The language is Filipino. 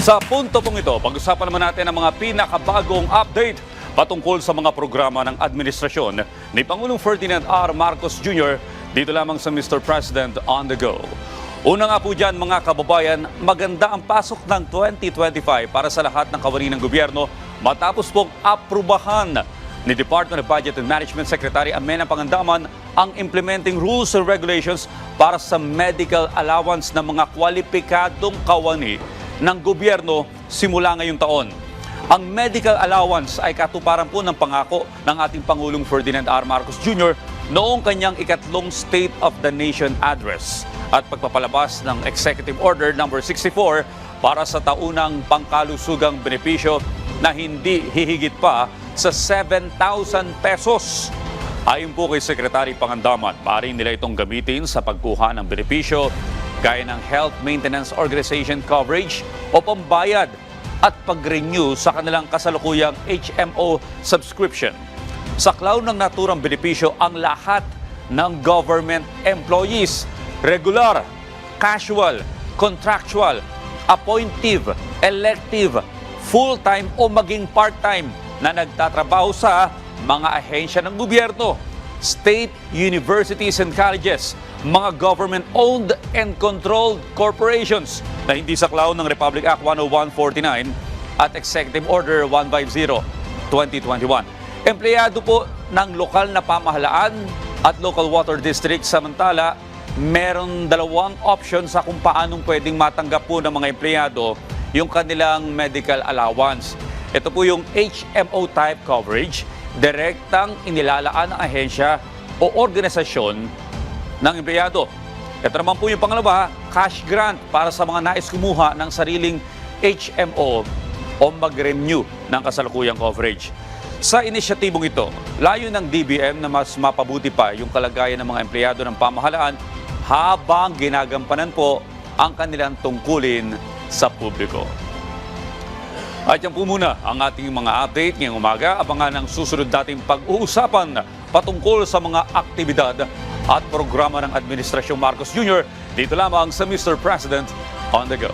Sa punto pong ito, pag-usapan naman natin ang mga pinakabagong update patungkol sa mga programa ng administrasyon ni Pangulong Ferdinand R. Marcos Jr. dito lamang sa Mr. President on the Go. Una nga po dyan mga kababayan, maganda ang pasok ng 2025 para sa lahat ng kawani ng gobyerno matapos pong aprubahan ni Department of Budget and Management Secretary Amenang Pangandaman ang implementing rules and regulations para sa medical allowance ng mga kwalipikadong kawani ng gobyerno simula ngayong taon. Ang medical allowance ay katuparan po ng pangako ng ating Pangulong Ferdinand R. Marcos Jr. noong kanyang ikatlong State of the Nation Address at pagpapalabas ng Executive Order No. 64 para sa taunang pangkalusugang benepisyo na hindi hihigit pa sa 7,000 pesos. Ayon po kay Secretary Pangandaman, maaari nila itong gamitin sa pagkuha ng benepisyo gaya ng Health Maintenance Organization coverage o pambayad at pag-renew sa kanilang kasalukuyang HMO subscription. Saklaw ng naturang benepisyo ang lahat ng government employees, regular, casual, contractual, appointive, elective, full-time o maging part-time na nagtatrabaho sa mga ahensya ng gobyerno, state, universities and colleges, mga government-owned and controlled corporations na hindi saklaw ng Republic Act 10149 at Executive Order 150-2021. Empleyado po ng lokal na pamahalaan at local water district, samantala meron dalawang option sa kung paanong pwedeng matanggap po ng mga empleyado yung kanilang medical allowance. Ito po yung HMO type coverage, direktang inilalaan ng ahensya o organisasyon ng empleyado. Ito naman po yung pangalawa, cash grant para sa mga nais kumuha ng sariling HMO o mag-renew ng kasalukuyang coverage. Sa inisyatibong ito, layo ng DBM na mas mapabuti pa yung kalagayan ng mga empleyado ng pamahalaan habang ginagampanan po ang kanilang tungkulin sa publiko. At yan po muna ang ating mga update ngayong umaga. Abangan ang susunod nating pag-uusapan patungkol sa mga aktibidad at programa ng Administrasyong Marcos Jr. dito lamang sa Mr. President on the Go.